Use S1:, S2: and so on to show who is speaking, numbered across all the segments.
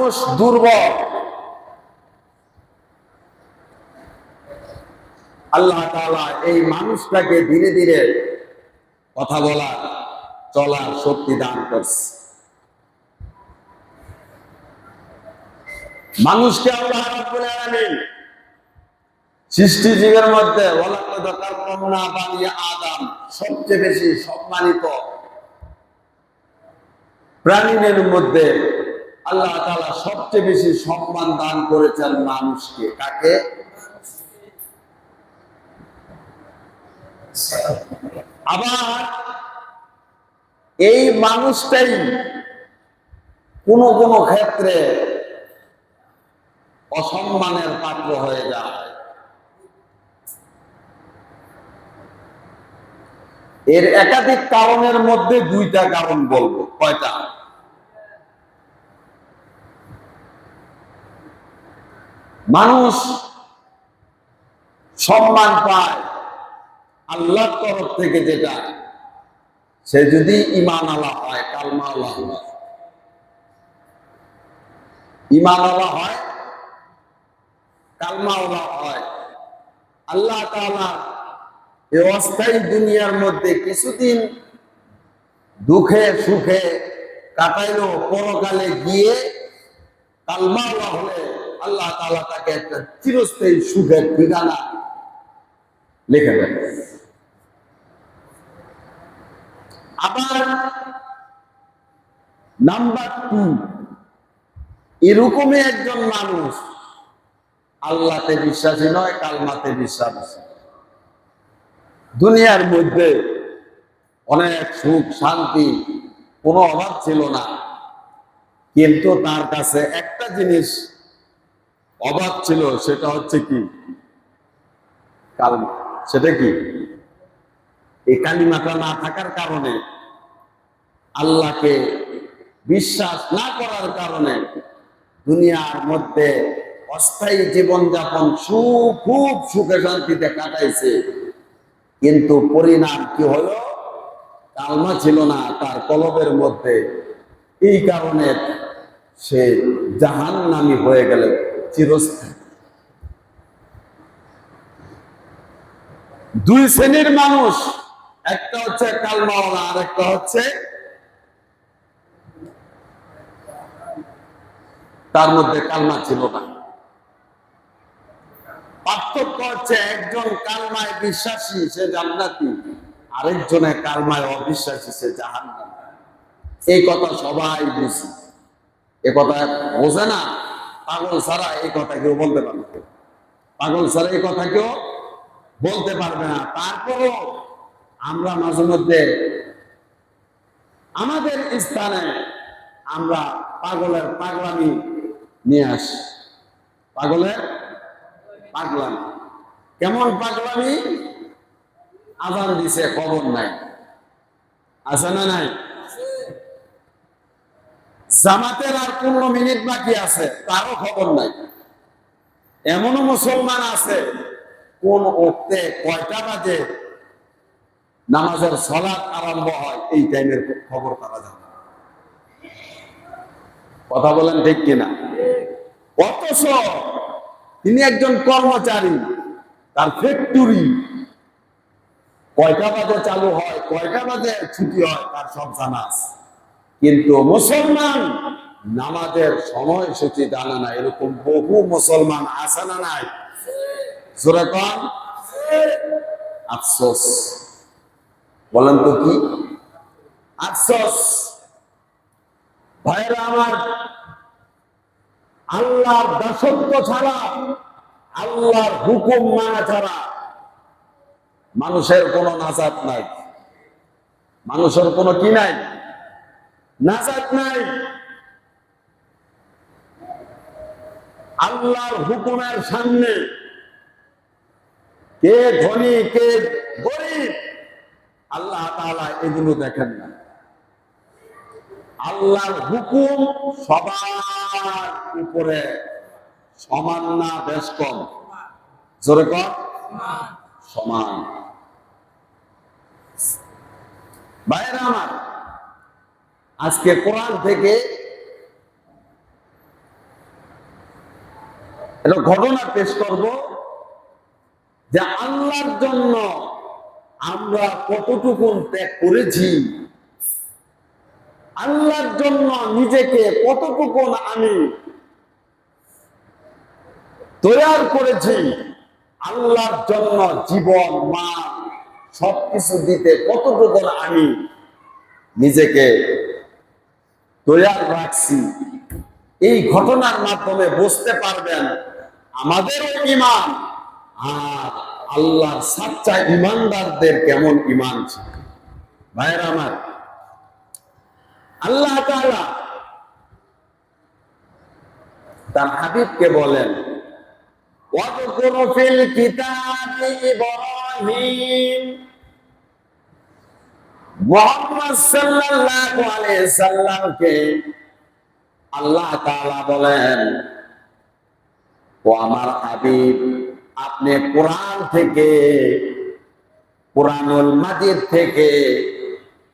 S1: মানুষ দুর্বল, আল্লাহ তাআলা এই মানুষটাকে ধীরে ধীরে কথা বলার চলার শক্তি দান করছে। মানুষকে আল্লাহ রাব্বুল আলামিন সৃষ্টিজীবের মধ্যে ওয়ালাকাদ কাররামনা বানি আদম, সবচেয়ে বেশি সম্মানিত প্রাণীদের মধ্যে আল্লাহ তাআলা সবচেয়ে বেশি সম্মান দান করেছেন মানুষকে। কাকে? আবার এই মানুষটাই কোন কোন ক্ষেত্রে অসম্মানের পাত্র হয়ে যায়। এর একাধিক কারণের মধ্যে দুইটা কারণ বলবো। কয়টা? মানুষ সম্মান পায় আল্লাহর তরফ থেকে, যেটা সে যদি ঈমান আলা হয়, কালমা আলা হয়, ঈমান আলা হয়, কালমা আলা হয়, আল্লাহ তাআলা এই অস্থায়ী দুনিয়ার মধ্যে কিছুদিন দুঃখে সুখে কাটাইলো, পরকালে গিয়ে কালমা আলা হলে আল্লাহ তাআলা তাকে একটা চিরস্থায়ী সুখের ঠিকানা লিখে দেন। আবার নাম্বার 2, এরকমই একজন মানুষ আল্লাহতে বিশ্বাসী নয়, কালমাতে বিশ্বাসী, দুনিয়ার মধ্যে অনেক সুখ শান্তি, কোনো অভাব ছিল না, কিন্তু তার কাছে একটা জিনিস অভাব ছিল, সেটা হচ্ছে কি? কালমা। সেটা কি? এই কালিমাটা না থাকার কারণে, আল্লাহকে বিশ্বাস না করার কারণে দুনিয়ার মধ্যে অস্থায়ী জীবনযাপন খুব সুখে শান্তিতে কাটাইছে, কিন্তু পরিণাম কি হলো? কালমা ছিল না তার কলবের মধ্যে। এই কারণে সে জাহান্নামী হয়ে গেল চিরস্থায়ী। দুই শ্রেণীর মানুষ, একটা হচ্ছে কালমাওয়ালা, আর একটা হচ্ছে তার মধ্যে কালমা ছিল না। পার্থক্য হচ্ছে একজন কালমায় বিশ্বাসী, সে জান্নাতি, আরেকজনের কালমায় অবিশ্বাসী, সে জাহান্নামী। এই কথা সবাই বুঝে। এ কথা বোঝে না পাগল ছাড়া এই কথা কেউ বলতে পারবে না। পাগল ছাড়া এই কথা কেউ বলতে পারবে না। তারপরও আমরা মাঝে মধ্যে আমাদের স্থানে আমরা পাগলের পাগলামি নিয়ে আসি। পাগলের পাগলামি কেমন পাগলামি? আজান দিছে, খবর নাই, আছে না নাই? জামাতের আর 15 মিনিট বাকি আছে, তারও খবর নাই। এমনও মুসলমান আছে কোন ওক্তে কয়টা বাজে নামাজের সালাত আরম্ভ হয়, এই টাইমের খবর তারা জানে। কথা বলেন ঠিক কিনা? অথচ তিনি একজন কর্মচারী, তার ফ্যাক্টরি কয়টা বাজে চালু হয়, কয়টা বাজে ছুটি হয়, তার সব জানা আছে। কিন্তু মুসলমান নামাজের সময়সূচি জানা না। এরকম বহু মুসলমান আছে না নাই? জোরে কন। আফসোস। বলেন তো কি আফসোস? ভাইরা আমার, আল্লাহর দাসত্ব ছাড়া, আল্লাহর হুকুম মানা ছাড়া মানুষের কোনো নাজাত নাই। মানুষের কোনো কি নাই? নাজাত নাই। আল্লাহর হুকুমের সামনে কে ধনী কে গরিব আল্লাহ তাআলা এগুলো দেখেন না। আল্লাহর হুকুম সবার উপরে সমান না বেশ কম? জোরে কর। সমান। ভাইরা আমার, আজকে কোরআন থেকে একটা ঘটনা পেশ করব যে আল্লাহর জন্য আমরা কতটুকু ত্যাগ করেছি, আল্লাহর জন্য নিজেকে কতটুকু আমি তৈরি করেছি, আল্লাহর জন্য জীবন মান সবকিছু দিতে কতটুকু আমি নিজেকে তৈরি রাখছি। এই ঘটনার মাধ্যমে বুঝতে পারবেন আমাদেরও ঈমান আর আল্লাহর সাচ্চা ঈমানদারদের কেমন ঈমান ছিল। ভাইয়েরা আমার, আল্লাহ তাআলা তার হাবিবকে বলেন, ওয়াযকুর ফিল কিতাবি ইব্রাহিম, মুহাম্মদ সাল্লাল্লাহু আলাইহি সাল্লামকে আল্লাহ তাআলা বলেন, ও আমার হাবিব, আপনি কোরআন থেকে, কোরআনুল মাজিদ থেকে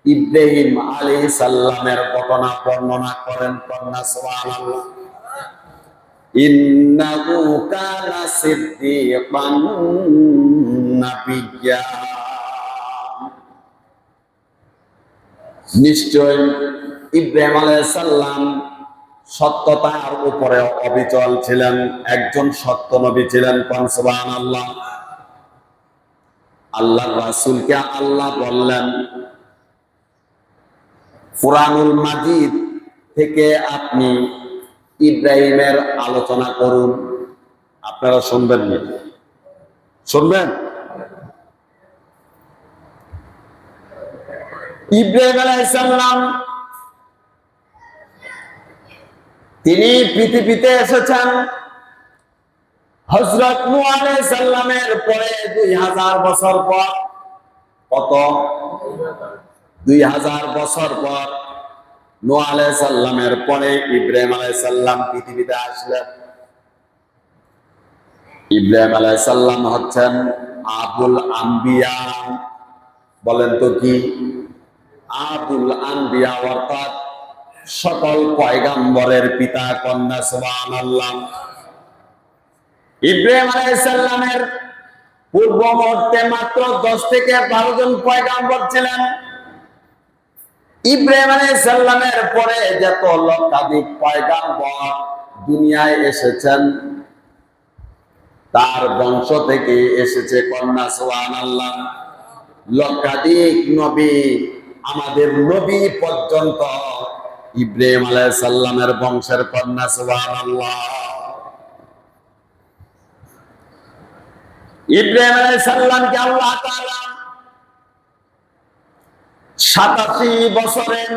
S1: ইব্রাহিম আলাইহিস সালামের ঘটনা বর্ণনা করেন। কন্যা সুবহানাল্লাহ। ইন্নাহু কানা সিদ্দীকান নাবিয়্যা, নিশ্চয় ইব্রাহিম আলাইহিস সালাম সত্যতার উপরে অবিচল ছিলেন, একজন সত্য নবী ছিলেন। সুবহানাল্লাহ। আল্লাহর রাসূলকে আল্লাহ বললেন, কুরআনুল মাজিদ থেকে আপনি ইব্রাহিমের আলোচনা করুন। আপনারা শুনবেন না? শুনবেন? ইব্রাহিম আলাইহিস সালাম তিনি পৃথিবীতে এসেছেন হযরত নূহ আলাইহিস সালামের পরে 2000 বছর পর। কত? 2000 বছর পর নূহ আলাইহিস সালামের পরে ইব্রাহিম আলাইহিস সালাম পৃথিবীতে আসলেন। ইব্রাহিম আলাইহিস সালাম হচ্ছেন আবুল আম্বিয়া। বলেন তো কি? আবুল আম্বিয়া অর্থাৎ সকল পয়গম্বরের পিতা। কন্যা সুবহানাল্লাহ। ইব্রাহিম আলাইহিস সালামের পূর্ব মুহূর্তে মাত্র 10 থেকে 12 জন পয়গম্বর ছিলেন। ইব্রাহিম আলাইহিস সালামের পরে যত লক্ষাধিক পয়গম্বর দুনিয়ায় এসেছেন, তার বংশ থেকে এসেছে। কন্যা সুবহানাল্লাহ। লক্ষাধিক নবী, আমাদের নবী পর্যন্ত ইব্রাহিম আলাইহিস সালামের বংশের। কন্যা সুবহানাল্লাহ। ইব্রাহিম আলাইহিস সালামকে আল্লাহ তাআলা 87 বছরের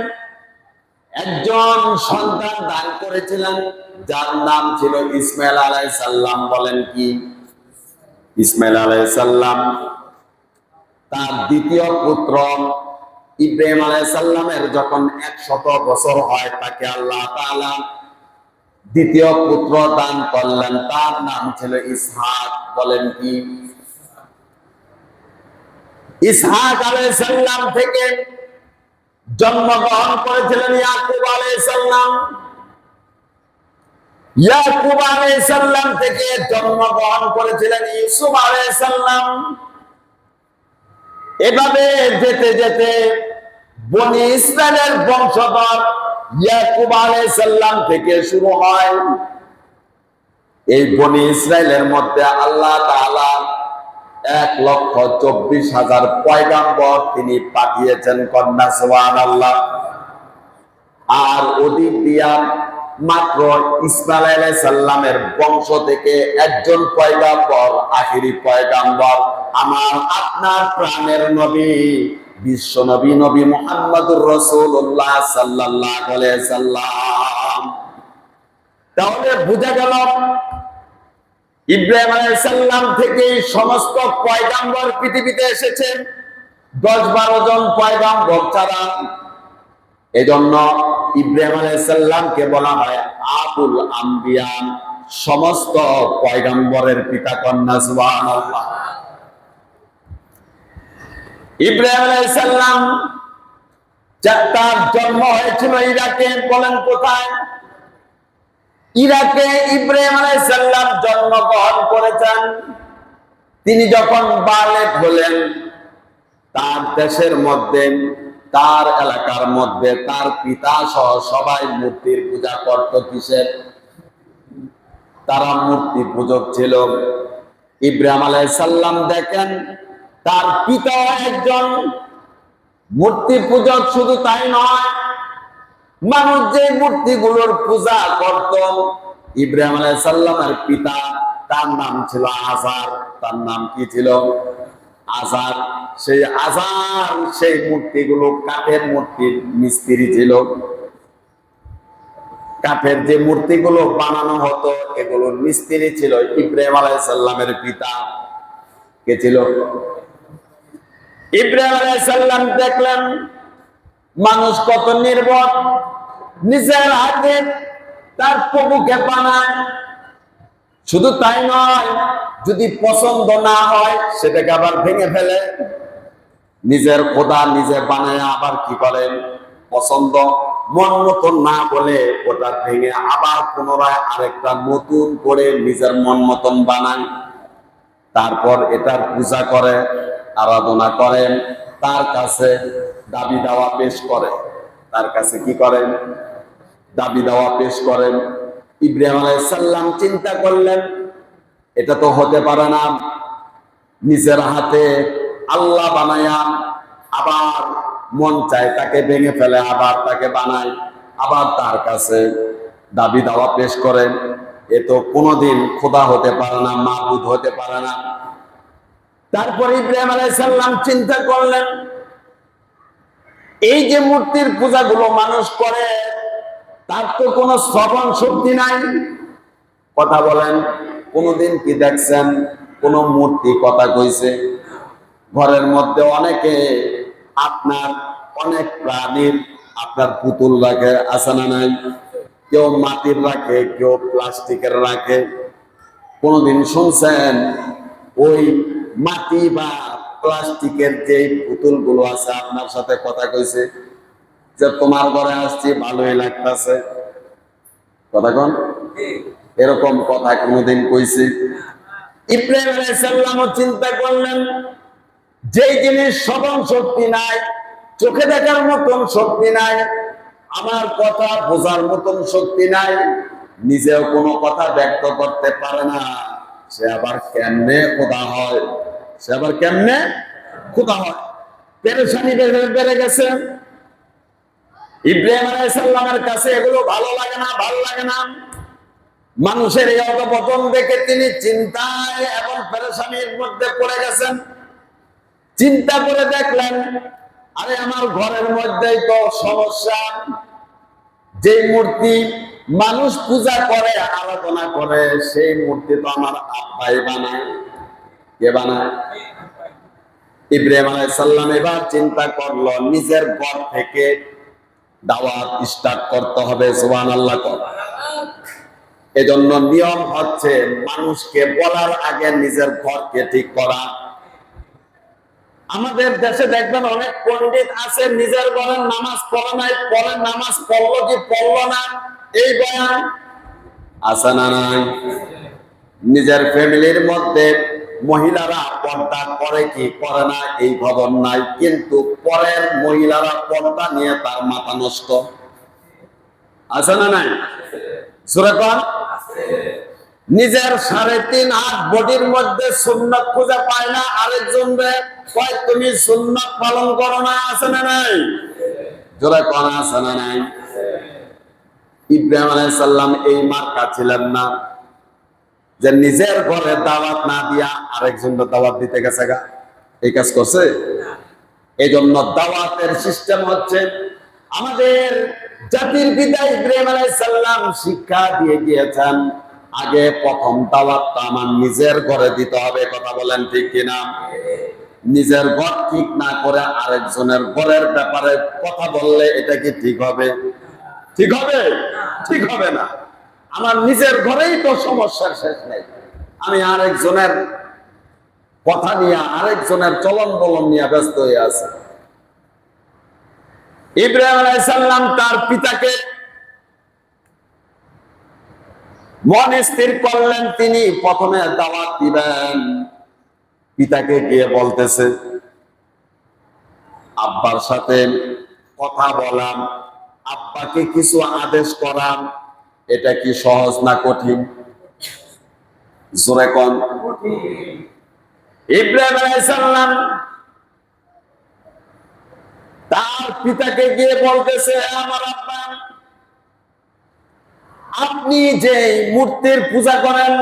S1: একজন সন্তান দান করেছিলেন, যার নাম ছিল ইসমাঈল আলাইহিস সালাম। বলেন কি? ইসমাঈল আলাইহিস সালাম তার দ্বিতীয় পুত্র ইব্রাহিম আলাইহিস সালামের যখন 100 বছর হয়, তাকে আল্লাহ তাআলা দ্বিতীয় পুত্র দান করলেন, তার নাম ছিল ইসহাক। বলেন কি? ইসহাক আলাইহিস সালাম থেকে জন্মগ্রহণ করেছিলেন ইয়াকুব আলাইহিস সালাম। ইয়াকুব আলাইহিস সালাম থেকে জন্মগ্রহণ করেছিলেন ইউসুফ আলাইহিস সালাম। এভাবে যেতে যেতে বনি ইসরাইলের বংশধর ইয়াকুব আলাইহিস সালাম থেকে শুরু হয়। এই বনি ইসরাইলের মধ্যে আল্লাহ তাআলা 1,24,000 পয়গম্বর তিনি পাঠিয়েছেন। কন্যা সুবহানাল্লাহ। আর ওদিক দিয়া মাত্র ইসমাঈল আলাইহিস সালামের বংশ থেকে একজন পয়গম্বর, আখেরি পয়গম্বর, আমার আপনার প্রাণের নবী, বিশ্ব নবী, নবী মুহাম্মদুর রাসূলুল্লাহ সাল্লাল্লাহু আলাইহি সাল্লাম। তাহলে বুঝা গেল ইব্রাহিম আলাইহিস সালাম থেকে সমস্ত পয়গম্বর পৃথিবীতে এসেছেন, 10-12 জন পয়গম্বর ছাড়া। এজন্য ইব্রাহিম আলাইহিস সালামকে বলা হয় আবুল আম্বিয়া, সমস্ত পয়গম্বরের পিতা। কন্যা সুবহানাল্লাহ। ইব্রাহিম আলাইহিস সালাম তার জন্ম হয়েছিল ইরাকে। বলেন কোথায়? ইরাকে ইব্রাহিম আলাইহিস সালাম জন্মগ্রহণ করেছেন। তিনি যখন বালেগ হলেন, তার দেশের মধ্যে, তার এলাকার মধ্যে তার পিতা সহ সবাই মূর্তির পূজা করত। কিসের? তারা মূর্তি পূজক ছিল। ইব্রাহিম আলাইহিস সালাম দেখেন তার পিতা একজন মূর্তি পূজক, শুধু তাই নয়, মানুষ যে মূর্তিগুলোর পূজা করত, ইব্রাহিম আলাইহিস সালামের পিতা, তার নাম ছিল আজার। তার নাম কি ছিল? আজার। সেই আজার সেই মূর্তিগুলো, কাঠের মূর্তির মিস্ত্রি ছিল। কাঠের যে মূর্তিগুলো বানানো হতো, এগুলোর মিস্ত্রি ছিল ইব্রাহিম আলাইহিস সালামের পিতা। কে ছিল? ইব্রাহিম আলাইহিস সালাম দেখলেন মানুষ কত নির্ভর, নিজের হাতে তার প্রভুকে বানায়। শুধু তাই নয়, যদি পছন্দ না হয় সেটাকে আবার ভেঙে ফেলে। নিজের খোদা নিজে বানায় আবার কি করেন? পছন্দ মন মতন না বলে ওটা ভেঙে আবার পুনরায় আরেকটা নতুন করে নিজের মন মতন বানায়। তারপর এটার পূজা করে, আরাধনা করেন, তার কাছে দাবি দাওয়া পেশ করে। তার কাছে কি করেন? দাবি দাওয়া পেশ করেন। ইব্রাহিম আলাইহিস সালাম চিন্তা করলেন, এটা তো হতে পারে না, নিজের হাতে আল্লাহ বানায়া আবার মন চায় তাকে ভেঙে ফেলে, আবার তাকে বানায়, আবার তার কাছে দাবি দাওয়া পেশ করেন। এ তো কোনোদিন খোদা হতে পারে না, মাবুদ হতে পারে না। তারপর ইব্রাহিম আলাইহিস সালাম চিন্তা করলেন, এই যে মূর্তির পূজাগুলো মানুষ করে, তার তো কোনো শ্রবণ শক্তি নাই। কথা বলেন, কোনদিন কি দেখছেন কোন মূর্তি কথা কইছে? ঘরের মধ্যে অনেকে আপনার অনেক প্রাণীর আপনার পুতুল রাখে, আছে না নাই? কেউ মাটির রাখে, কেউ প্লাস্টিকের রাখে। কোনদিন শুনছেন ওই মাটি বা প্লাস্টিকের যে পুতুলগুলো আছে আপনার সাথে কথা কইছে যে তোমার ঘরে আসছি, ভালোই লাগতেছে? কথা কোন? এরকম কথা কোনদিন কইছে? ইব্রাহিম আলাইহিস সালাম চিন্তা করলেন, যেই জিনিস শ্রবণ শক্তি নাই, চোখে দেখার মতন শক্তি নাই, আমার কথা বোঝার মতন শক্তি নাই, নিজেও কোনো কথা ব্যক্ত করতে পারে না, সে আবার কেমনে খোদা হয়? সে আবার কেমনে খোদা হয়? পেরেশানি বেড়ে গেছে। ইব্রাহিম আলাইহিস সালামের কাছে এগুলো ভালো লাগে না, ভালো লাগে না। মানুষের এই অধঃপতন দেখে তিনি চিন্তায় এবং পেরেশানির মধ্যে পড়ে গেছেন। চিন্তা করে দেখলেন, আরে আমার ঘরের মধ্যেই তো সমস্যা। যে মূর্তি মানুষ পূজা করে, আরাধনা করে, সেই মূর্তি তো আমার আব্বাই বানায়। কে বানায়? ইব্রাহিম আলাইহিস সালাম এবার চিন্তা করলো, নিজের ঘর থেকে দাওয়াত স্টার্ট করতে হবে। সুবহানাল্লাহ। এজন্য নিয়ম হচ্ছে মানুষকে বলার আগে নিজের ঘরকে ঠিক করা। আমাদের দেশে দেখবেন অনেক পণ্ডিত আছে নিজের ঘরের নামাজ পড়ে নাই, পরে নামাজ পড়লো কি পড়লো না এই বয়ান আছে না নাই? নিজের ফ্যামিলির মধ্যে মহিলারা পর্দা করে কি করে না এই খবর নাই, কিন্তু পরের মহিলারা পর্দা নিয়ে তার মাথা নষ্ট। আছে না নাই? সুরাকান নিজের 3.5 হাত বডির মধ্যে সুন্নাত খুঁজে পায় না, আরেকজন কয় তুমি সুন্নাত পালন করো না। আছে না নাই? জোরে কোন আছে না নাই? ইব্রাহিম আলাইহিস সালাম এই মার্কা ছিলেন না যে নিজের ঘরে দাওয়াত না দিয়া আরেকজনকে দাওয়াত দিতে গেছে গা। এই কাজ করছে? এই জন্য দাওয়াতের সিস্টেম হচ্ছে, আমাদের জাতির পিতা ইব্রাহিম আলাইহিস সালাম শিক্ষা দিয়ে গিয়েছেন, আগে প্রথম দাওয়াতটা আমার নিজের ঘরে দিতে হবে। কথা বলেন ঠিক কিনা? নিজের ঘর ঠিক না করে আরেকজনের ঘরের ব্যাপারে কথা বললে এটা কি ঠিক হবে? ঠিক হবে? ঠিক হবে না। আমার নিজের ঘরেই তো সমস্যার শেষ নেই, আমি আরেকজনের কথা নিয়ে, আরেকজনের চলন বলন নিয়ে ব্যস্ত হয়ে আছে। ইব্রাহিম আলাইহিস সালাম তার পিতাকে মন স্থির করলেন তিনি প্রথমে দাওয়াত দিবেন। পিতাকে গিয়ে বলতেছে, আব্বার সাথে কথা বলাম, আব্বাকে কিছু আদেশ করাম, এটা কি সহজ না কঠিন? জোরে কোন। ইব্রাহিম আলাইহিস সালাম তার পিতাকে গিয়ে বলতেছে, আমার আব্বা, আপনি যে মূর্তির পূজা করেন,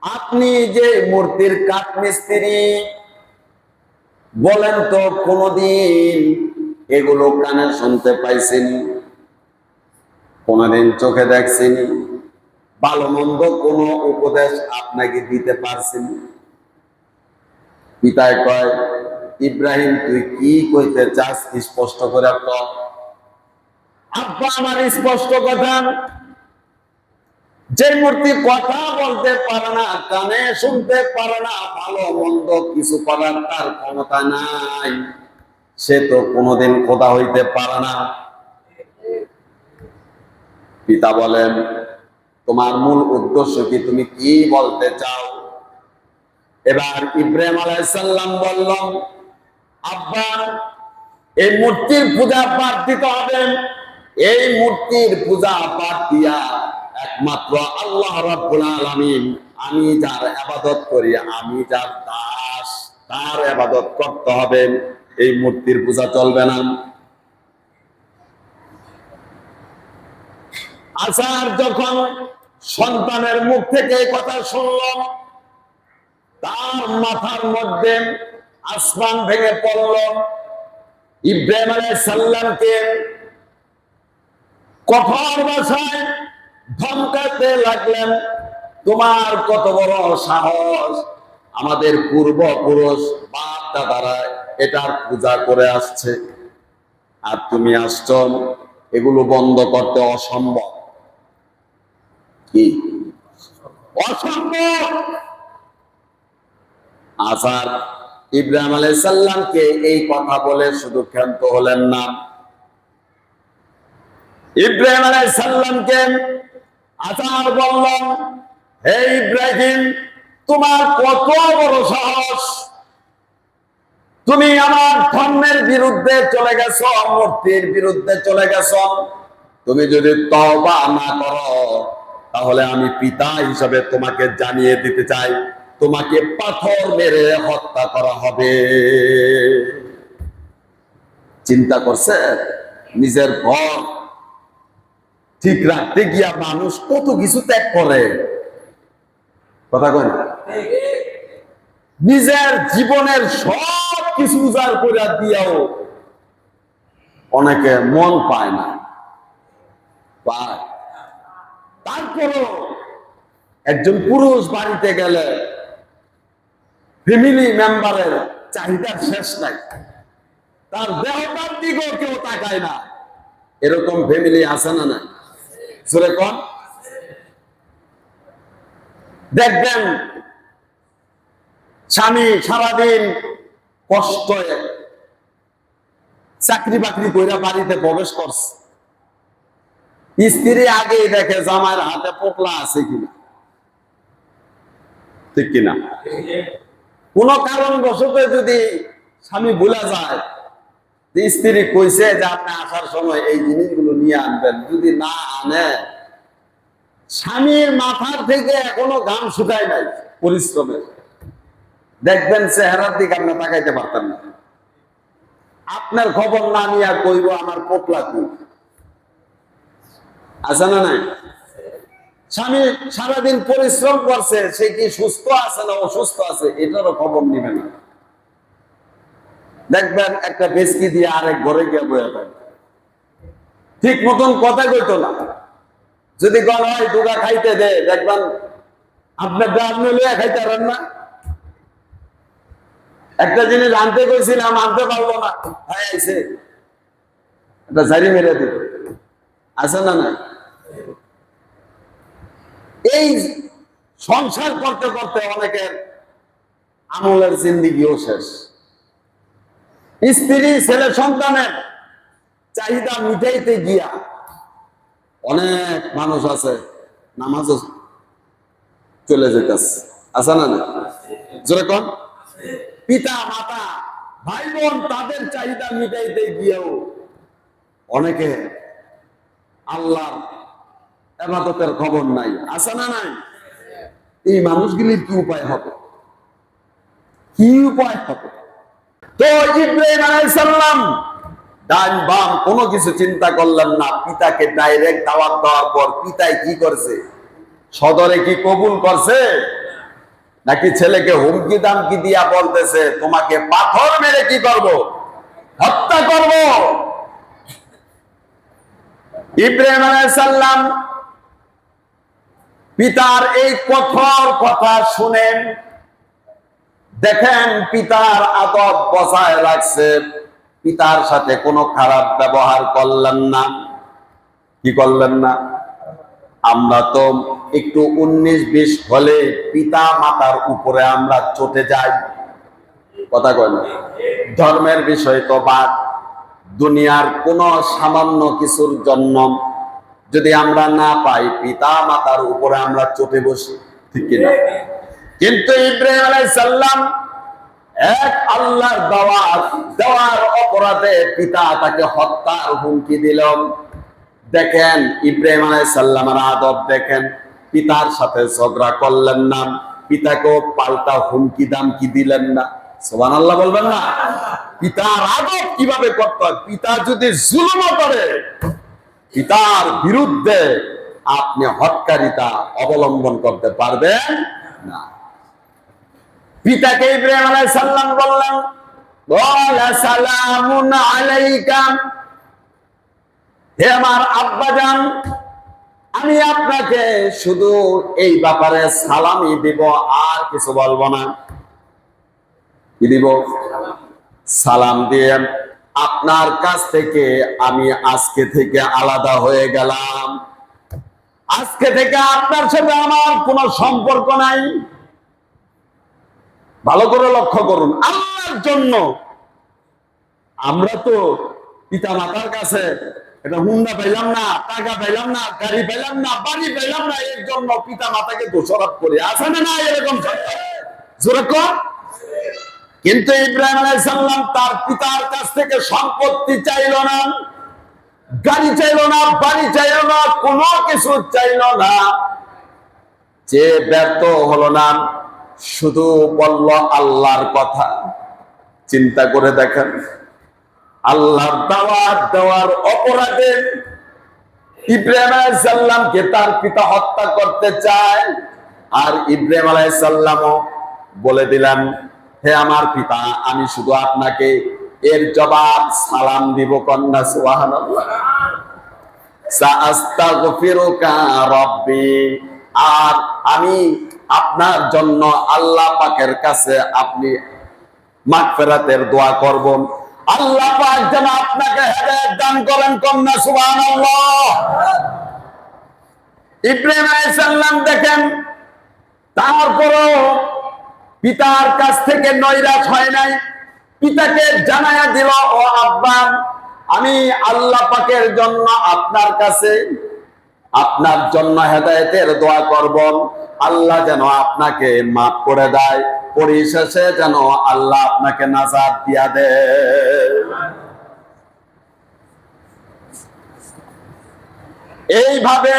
S1: আপনি যে মূর্তির কাঠমিস্ত্রি, বলেন তো কোনদিন এগুলো কানে শুনতে পাইছেন? কোনদিন চোখে দেখছেন? ভালো মন্দ কোন উপদেশ আপনাকে দিতে পারছেন? পিতায় কয়, ইব্রাহিম তুই কি কইতে চাস স্পষ্ট করে কর। আব্বা আমার স্পষ্ট কথা, যে মূর্তি কথা বলতে পারে না, কানে শুনতে পারে না, ভালো মন্দ কিছু করার তার ক্ষমতা নাই, সে তো কোনোদিন খোদা হইতে পারে না। পিতা বলেন, তোমার মূল উদ্দেশ্য কি, তুমি কি বলতে চাও? এবার ইব্রাহিম আলাইহিস সালাম বলল, আব্বা এই মূর্তির পূজা বাদ দিতে হবে। এই মূর্তির পূজা বাদ দিয়া একমাত্র আল্লাহ রাব্বুল আলামিন, আমি যার ইবাদত করি, আমি যার দাস, তার ইবাদত করতে হবে। এই মূর্তির পূজা চলবে না। আসার যখন সন্তানের মুখ থেকে এই কথা শুনল, তার মাথার মধ্যে আসমান ভেঙে পড়ল। ইব্রাহিম আলাইহিস সালামকে কঠোর ভাষায় ধমকাতে লাগলেন, তোমার কত বড় সাহস, আমাদের পূর্বপুরুষ বাপ দাদারা এটার পূজা করে আসছে, আর তুমি আসছ এগুলো বন্ধ করতে? অসম্ভব। কি অসম্ভব? আসার ইব্রাহিম আলাইহিস সালামকে এই কথা বলে শুধু ক্ষান্ত হলেন না, ইব্রাহিম আলাইহিস সালামকে আসার বললেন, হে ইব্রাহিম, তোমার কত বড় সাহস, তুমি আমার ধর্মের বিরুদ্ধে চলে গেছো, মূর্তির বিরুদ্ধে চলে গেছো। তুমি যদি তওবা না করো, তাহলে আমি পিতা হিসাবে তোমাকে জানিয়ে দিতে চাই, তোমাকে পাথর মেরে হত্যা করা হবে। চিন্তা করছে, নিজের ঘর ঠিক রাখতে গিয়া মানুষ কত কিছু ত্যাগ করে। কথা কয় না? নিজের জীবনের সব কিছু উজাড় করে দিয়াও অনেকে মন পায় না, পায়। তারপরও একজন পুরুষ বাড়িতে গেলে ফ্যামিলি মেম্বারের চাহিদার শেষ নাই, তার দেহটার দিকেও কেউ তাকায় না। এরকম ফ্যামিলি আছে না? না জোরে কোন। দেখবেন স্বামী সারাদিন কষ্ট চাকরি বাকরি কইরা বাড়িতে প্রবেশ করছে, স্ত্রী আগেই দেখে জামাইয়ের হাতে পোকলা আছে কিনা, ঠিক কিনা? কোন কারণবশত যদি স্বামী ভুলে যায়, স্ত্রী কইছে যে আপনি আসার সময় এই জিনিসগুলো নিয়ে আনবেন, যদি না আনে, স্বামীর মাথার থেকে এখনো ঘাম শুকায় নাই পরিশ্রমের, দেখবেন চেহারার দিকে আপনি তাকাইতে পারতেন না। আপনার খবর না নিয়ে কইব আমার পোকলা কি আছে না? নাই। স্বামী সারাদিন পরিশ্রম করছে, সে কি সুস্থ আছে না অসুস্থ আছে, এটারও খবর নিবে না। দেখবেন একটা বেসকি দিয়ে আরেক ঘরে গিয়ে বয়ে থাকবে, ঠিক মতন কথা কইতো না। যদি গণ হয় দুগা খাইতে দে, দেখবেন আপনার আপনি লইয়া খাইতে পারেন না। একটা জিনিস আনতে কইছিলাম, আনতে পারবো না, আইছে একটা ঝাড়ি মেরে দিল, আছে না? না। এই সংসার করতে করতে অনেকের আমলের জিন্দিগিও শেষ। স্ত্রী ছেলে সন্তানের চাহিদা মিটাইতে গিয়া অনেক মানুষ আছে নামাজও চলে যেতেছে, আছে না না? যেরকম পিতা মাতা ভাই বোন তাদের চাহিদা মিটাইতে গিয়েও অনেকে আল্লাহর ইবাদতের খবর নাই, আছে না নাই? এই মানুষগুলির কি উপায় হবে? কি উপায় হবে? তো ইব্রাহিম আলাইহিস সালাম ডান বাম কোনো কিছু চিন্তা করলেন না, পিতাকে ডাইরেক্ট দাওয়াত দেওয়ার পর পিতাই কি করছে? সদরে কি কবুল করছে, নাকি ছেলেকে হুমকি দামকি দিয়া বলতেছে তোমাকে পাথর মেরে কি করব? হত্যা করব। ইব্রাহিম আলাইহিস সালাম পিতার এই কঠোর কথা শুনেন, দেখেন পিতার আদব বজায় রাখছে, পিতার সাথে কোনো খারাপ ব্যবহার করলেন না। কি করলেন না? আমরা তো একটু 19-20 হলে পিতা মাতার উপরে আমরা চটে যাই, কথা কয় না? ধর্মের বিষয় তো বাদ, দুনিয়ার কোন সামান্য কিছুর জন্য যদি আমরা না পাই পিতা মাতার উপরে আমরা চটে বসি, ঠিক কিনা? কিন্তু ইব্রাহিম আলাইহিস সালাম এক আল্লাহর দাওয়াত দেওয়ার অপরাধে পিতা তাকে হত্যার হুমকি দিল। দেখেন ইব্রাহিম আলাইহিস সালামের আদব দেখেন, পিতার সাথে ঝগড়া করলেন না, পিতাকেও পাল্টা হুমকি দামকি দিলেন না। সুবহানাল্লাহ বলবেন না? পিতার আদব কিভাবে করতে হয়, পিতা যদি জুলুম করে পিতার বিরুদ্ধে আপনি হটকারিতা অবলম্বন করতে পারবেন না। পিতাকে ইব্রাহিম আলাইহিস সালাম বললেন ওয়ালা সালামুন আলাইকা, হে আমার আব্বাজান আমি আপনাকে শুধু এই ব্যাপারে সালামই দিব, আর কিছু বলবো না। কি দিব? সালাম দিয়ে আপনার কাছ থেকে আমি আজকে থেকে আলাদা হয়ে গেলাম, আজকে থেকে আপনার সাথে আমার কোনো সম্পর্ক নাই। ভালো করে লক্ষ্য করুন, আল্লাহর জন্য আমরা তো পিতা মাতার কাছে এটা হুন্ডা পাইলাম না, টাকা পাইলাম না, গাড়ি পাইলাম না, বাড়ি পাইলাম না, এর জন্য পিতা মাতাকে দোষারোপ করি, আছে না? এরকম যেরকম। কিন্তু ইব্রাহিম আলাইহিস সালাম তার পিতার কাছ থেকে সম্পত্তি চাইল না, গাড়ি চাইল না, বাড়ি চাইল না, কোনো কিছু চাইল না, যে ব্যর্থ হলো না, শুধু বলল আল্লাহর কথা। চিন্তা করে দেখেন, আল্লাহর দাওয়াত দেওয়ার অপরাধে ইব্রাহিম আলাইহিস সালামকে তার পিতা হত্যা করতে চায়, আর ইব্রাহিম আলাইহিস সালামও বলে দিলেন হে আমার পিতা আমি শুধু আপনাকে এর জবাব সালাম দিব। কন্যা সুবহানাল্লাহ। সাআস্তাগফিরুকা রাব্বি, আর আমি আপনার জন্য আল্লাহ পাকের কাছে আপনি মাগফিরাতের দোয়া করব, আল্লাহ পাক যেন আপনাকে হেদায়েত দান করেন। কন্যা সুবহানাল্লাহ। ইব্রাহিম আলাইহিস সালাম দেখেন তারপরও পিতার কাছ থেকে নৈরাশ হয় নাই, পিতাকে জানায়া দিল ও আব্বা আমি আল্লাহ পাকের জন্য আপনার কাছে আপনার জন্য হেদায়েতের দোয়া করব, আল্লাহ যেন আপনাকে মাফ করে দেয়, পরিশেষে যেন আল্লাহ আপনাকে নাজাত দিয়া দেয়। এইভাবে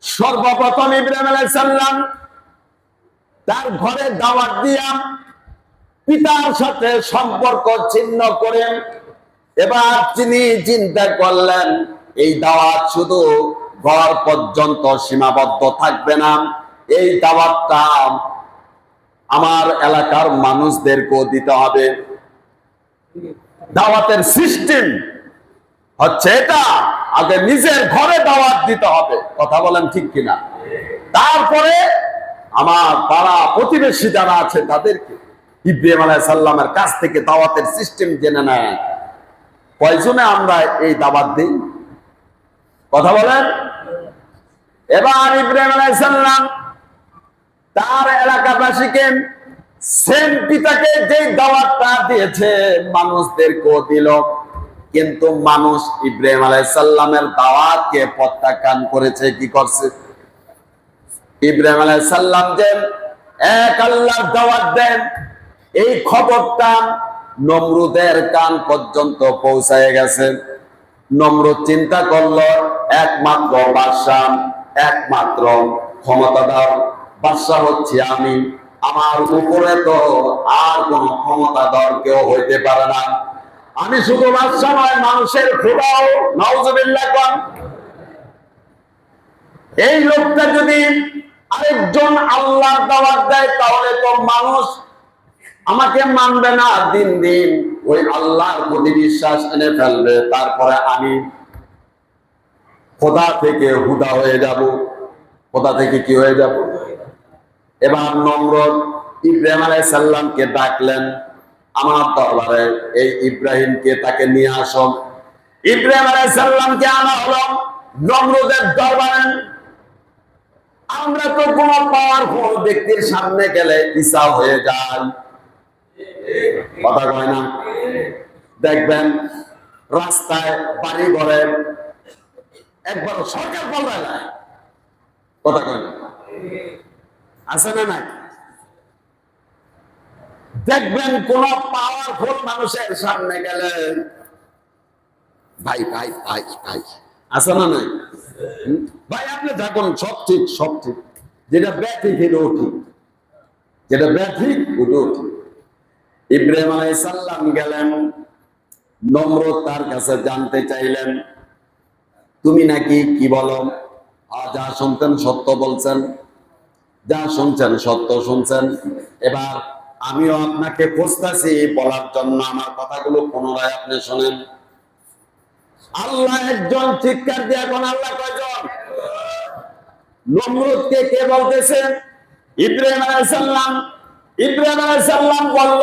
S1: সর্বপ্রথম ইব্রাহিম আলাইহিস সালাম তার ঘরে দাওয়াত দিয়া পিতার সাথে সম্পর্ক ছিন্ন করেন। এবার তিনি চিন্তা করলেন এই দাওয়াত শুধু ঘর পর্যন্ত সীমাবদ্ধ থাকবে না, এই দাওয়াতটা আমার এলাকার মানুষদেরকেও দিতে হবে। দাওয়াতের সিস্টেম হচ্ছে এটা, আগে নিজের ঘরে দাওয়াত দিতে হবে, কথা বলেন ঠিক কিনা? তারপরে আমার পাড়া প্রতিবেশী যারা আছে তাদেরকে ইব্রাহিম আলাইহিস সালামের কাছ থেকে দাওয়াতের সিস্টেম জেনে নেয়। কয়জনে আমরা এই দাওয়াত দিই, কথা বলেন? এবার ইব্রাহিম আলাইহিস সালাম তার এলাকাবাসীকে সেম পিতাকে যে দাওয়াতটা দিয়েছে মানুষদেরকেও দিল, কিন্তু মানুষ ইব্রাহিম আলাইহিস সালামের দাওয়াতকে প্রত্যাখ্যান করেছে। কি করছে? ইব্রাহিম আলাইহিস সালাম যে এক আল্লাহর দাওয়াত দেন, এই খবরটা নমরুদের কান পর্যন্ত পৌঁছায় গেছে। নমরুদ চিন্তা করলো, একমাত্র বাদশা, একমাত্র ক্ষমতাধর বাদশা হচ্ছে আমি, আমার উপরে তো আর কোন ক্ষমতাধর কেউ হইতে পারে না। আমি শুধু বাদশা নয়, মানুষের খোদাও। নাউজুবিল্লাহ। এই লোকটা যদি আরেকজন আল্লাহর দাওয়াত দেয়, তাহলে তো মানুষ আমাকে মানবে না, দিন দিন ওই আল্লাহর প্রতি বিশ্বাস এনে ফেলবে, তারপরে আমি খোদা থেকে হুদা হয়ে যাব। খোদা থেকে কি হয়ে যাব? এবার নমরুদ ইব্রাহিম আলাইহিস সালামকে ডাকলেন, আমার দরবারে এই ইব্রাহিমকে তাকে নিয়ে আসো। ইব্রাহিম আলাইহিস সালামকে আনা হলো নমরুদের দরবারে। আমরা তো কোন পাওয়ারফুল ব্যক্তির সামনে গেলে ইচ্ছা হয়ে যায়, কথা কয় না? দেখবেন রাস্তায় বাড়ি ঘরে একবার সরকার বলবে না, কথা কয় না? আছে না নাই? দেখবেন কোন পাওয়ারফুল মানুষের সামনে গেলে ভাই ভাই ভাই ভাই, আছে না নাই? ভাই আপনি দেখুন, সব ঠিক, সব ঠিক, যেটা ব্যাঠিক এটাও ঠিক, যেটা ব্যাঠিক ওটাও ঠিক। ইব্রাহিম আলাইহিস সালাম গেলেন, নমরুদ তার কাছে জানতে চাইলেন, তুমি নাকি কি বলো? যা শুনতেন সত্য বলছেন, যা শুনছেন সত্য শুনছেন। এবার আমিও আপনাকে খুঁজতেছি বলার জন্য, আমার কথাগুলো পুনরায় আপনি শোনেন। আল্লাহ একজন, চিৎকার দিয়ে এখন আল্লাহ কয়জন? নমরুদকে কে বলতেছে? ইব্রাহিম আলাইহিস সালাম। ইব্রাহিম আলাইহিস সালাম বলল,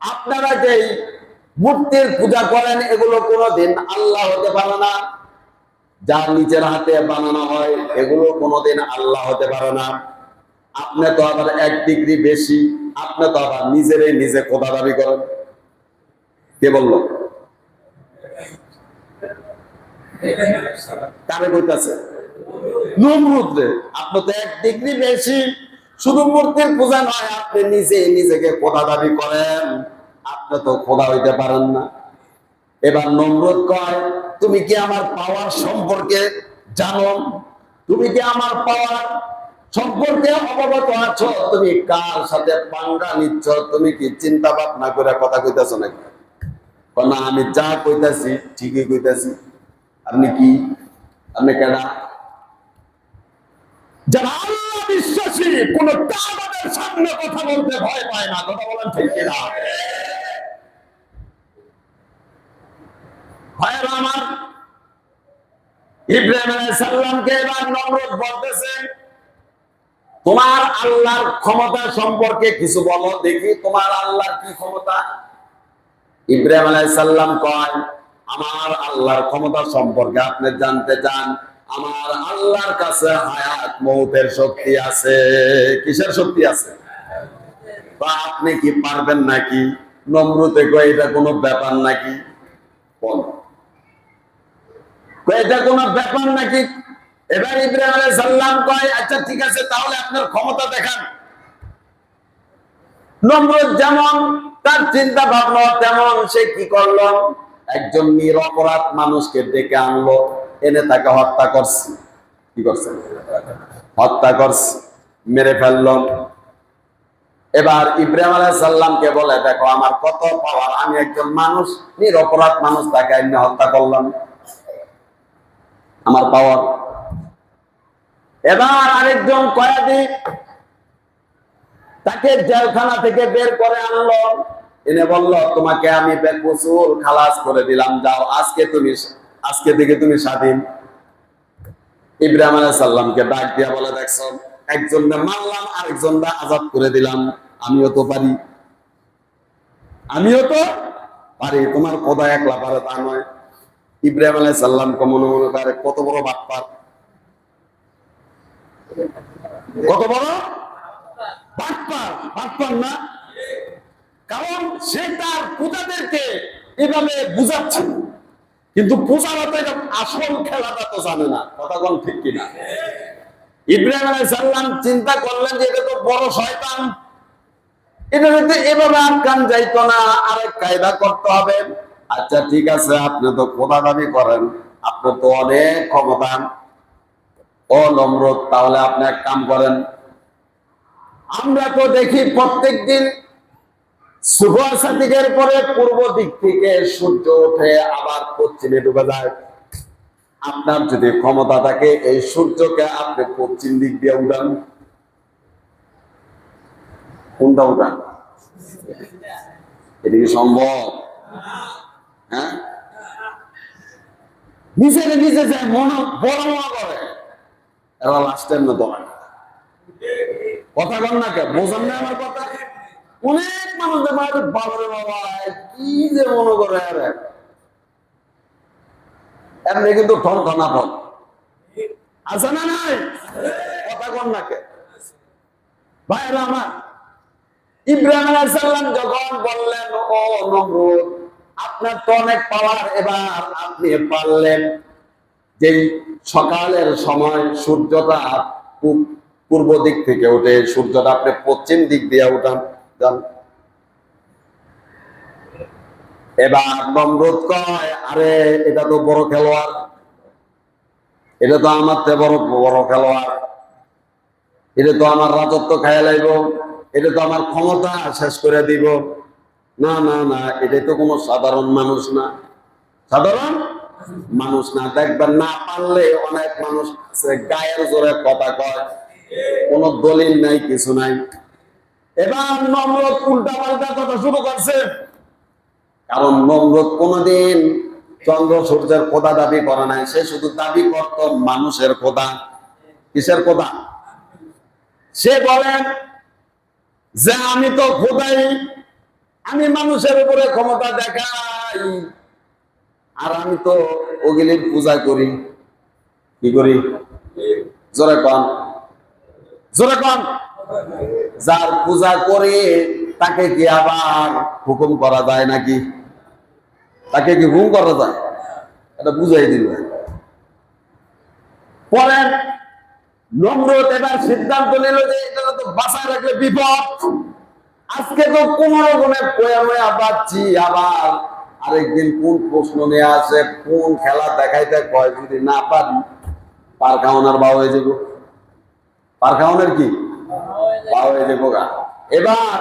S1: আপনারা যেই মূর্তির পূজা করেন, এগুলো কোনোদিন আল্লাহ হতে পারে না। যা নিজের হাতে বানানো হয়, এগুলো কোনোদিন আল্লাহ হতে পারে না। আপনি তো আবার এক ডিগ্রি বেশি, আপনি তো আবার নিজেরই নিজে খোদা দাবি করেন। কে বলল? কারে কইতাছে? নমরুদ রে। আপনি তো এক ডিগ্রি বেশি, শুধু মূর্তির পূজা নয়, আপনি নিজেই নিজেকে খোদা দাবি করেন, আপনি তো খোদা হইতে পারেন না। এবার নমরুদ কয়, তুমি কি আমার পাওয়ার সম্পর্কে জানো? তুমি কি আমার পাওয়ার সম্পর্কে অবগত আছো? তুমি কার সাথে পাঙ্গা নিচ্ছ? তুমি কি চিন্তা ভাবনা করে কথা কইতাছো নাকি? না, আমি যা কইতাছি ঠিকই কইতাছি। আপনি কি? আপনি কেডা? যারা আল্লাহ বিশ্বাসী, কোন তাগুতের সামনে কথা বলতে ভয় পায় না। কথা বলেন ঠিক কিনা? ভাইরা আমার, ইব্রাহিম আলাইহিস সালামকে এবার নমরুদ বলতেছে, তোমার আল্লাহর ক্ষমতা সম্পর্কে কিছু বলো দেখি, তোমার আল্লাহর কি ক্ষমতা? ইব্রাহিম আলাইহিস সালাম কয়, আমার আল্লাহর ক্ষমতা সম্পর্কে আপনি জানতে চান? আমার আল্লাহর কাছে হায়াত মৌতের শক্তি আছে। কিসের শক্তি আছে? বা আপনি কি পারবেন নাকি? নমরুদে কয়, এটা কোনো ব্যাপার নাকি? বল, এটা কোনো ব্যাপার নাকি? এবার ইব্রাহিম আলাইহিস সালাম কয়, আচ্ছা ঠিক আছে, তাহলে আপনার ক্ষমতা দেখান। নমরুদ যেমন তার চিন্তা ভাবনা, তেমন সে কি করলো, একজন নিরপরাধ মানুষকে ডেকে আনলো, এনে তাকে হত্যা করছে। কি করছে? হত্যা করছে, মেরে ফেললো। এবার ইব্রাহিম আলাইহিস সালামকে বলে, দেখো আমার কত পাওয়ার, আমি একজন মানুষ, নিরপরাধ মানুষ, তাকে এনে হত্যা করলাম, আমার পাওয়ার। এবার আরেকজন কয়েদি তাকে জেলখানা থেকে বের করে আনলো, এনে বলল, তোমাকে আমি বেকসুর খালাস করে দিলাম, যাও, আজকে থেকে তুমি স্বাধীন। ইব্রাহিম আলাইহিস সালামকে ডাক দিয়া বলে, দেখছো, একজনকে মারলাম, আরেকজনকে আজাদ করে দিলাম, আমিও তো পারি, আমিও তো পারি, তোমার খোদা একলা পারে তা নয়। ইব্রাহিম আলাইহিস সালাম মনে মনে করে, কত বড় বাটপার, কত বড় বাটপার। বাটপার না, কারণ সে তার পূজাদেরকে এভাবে বুঝাচ্ছে, কিন্তু পূজারা তো এটা আসল খেলাটা তো জানে না। কথা বল ঠিক কিনা? ইব্রাহিম আলাইহিস সালাম চিন্তা করলেন যে এটা তো বড় শয়তান, এটা যদি এভাবে আটকান যাইতো না, আরেক কায়দা করতে হবে। আচ্ছা ঠিক আছে, আপনি তো খোদা দাবি করেন, আপনার তো অনেক ক্ষমতা, ও নমরুদ, তাহলে আপনি এক কাম করেন, আমরা তো দেখি প্রত্যেকদিন সুবহ সাদিকের পরে পূর্ব দিক থেকে সূর্য ওঠে আবার পশ্চিমে ডুবে যায়। আপনার যদি ক্ষমতা থাকে এই সূর্যকে আপনি পশ্চিম দিক দিয়ে উঠান। কোনটা উঠান? এটা কি সম্ভব? হ্যাঁ, নিজে নিজে যায় মনে বড় মনে করে, এরা লাস্টের মতো কথা বল না, কে বোঝেন না আমার কথা? অনেক মানুষ বাবারে বাবা কি যে মনে করে, এমনি কিন্তু ঠন ঠনা ঠন আছে না নাই? কথা বল না কে ভাইরা আমার? ইব্রাহিম আলাইহিস সালাম যখন বললেন, ও নমরুদ, আপনার তো অনেক পাওয়ার, এবার আপনি পারলেন যে সকালের সময় সূর্যটা পূর্ব দিক থেকে ওঠে, সূর্যটা আপনি পশ্চিম দিক দিয়ে উঠান যান। এবার নমরুদ কয়, আরে এটা তো বড় খেলোয়াড়, এটা তো আমার চেয়ে বড় বড় খেলোয়াড়, এটা তো আমার রাজত্ব খাইয়া লাইব, এটা তো আমার ক্ষমতা শেষ করে দিব। না না না, এটা তো কোনো সাধারণ মানুষ না, সাধারণ মানুষ না। দেখবেন না পারলে অনেক মানুষ আছে গায়ের জোরে কথা কয়, কোনো দলিল নাই, কিছু নাই। এবার নমরুদ উল্টা পাল্টা কথা শুরু করছে, কারণ নমরুদ কোনদিন চন্দ্র সূর্যের খোদা দাবি করে নাই, সে শুধু দাবি করত মানুষের খোদা। কিসের খোদা? সে বলেন যে আমি তো খোদাই, আমি মানুষের উপরে ক্ষমতা দেখাই, আর আমি তো ওগুলির পূজা করি। কি করি? জোরে কন, জোরে কন। যার পূজা করে তাকে কি আবার হুকুম করা যায় নাকি? তাকে কি হুকুম করা যায়? এটা বুঝাই দিল। পরে নমরুদ এবার সিদ্ধান্ত নিল যে এটা তো বাঁচায় রাখলে বিপদ, আজকে তো কোন রকমের কয়া পাচ্ছি, আবার আরেকদিন কোন প্রশ্ন নিয়ে আসে, কোন খেলা দেখাইতে কয়, যদি না পারি পার খাওয়ানোর বা হয়ে যাব। পার খাওয়ানোর কি বা হয়ে যাবো গা। এবার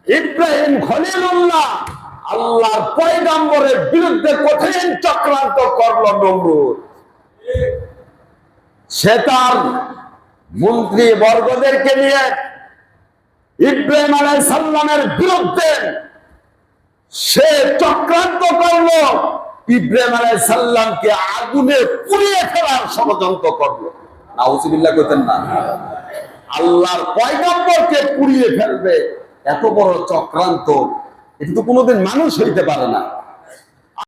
S1: ইব্রাহিম খলিলুল্লাহ আল্লাহর পয়গম্বরের বিরুদ্ধে কঠিন চক্রান্ত করলো নমরুদ। সে তার মন্ত্রী বর্গদেরকে নিয়ে ইব্রাহিম আলাইহিস সালামের বিরুদ্ধে সে চক্রান্ত করলো, ইব্রাহিম আলাইহিস সালামকে আগুনে পুড়িয়ে ফেলার ষড়যন্ত্র করলো। নাউজুবিল্লাহ কইতেন না? আল্লাহর পয়গম্বরকে পুড়িয়ে ফেলবে, এত বড় চক্রান্ত, এটা তো কোনোদিন মানুষ হইতে পারে না।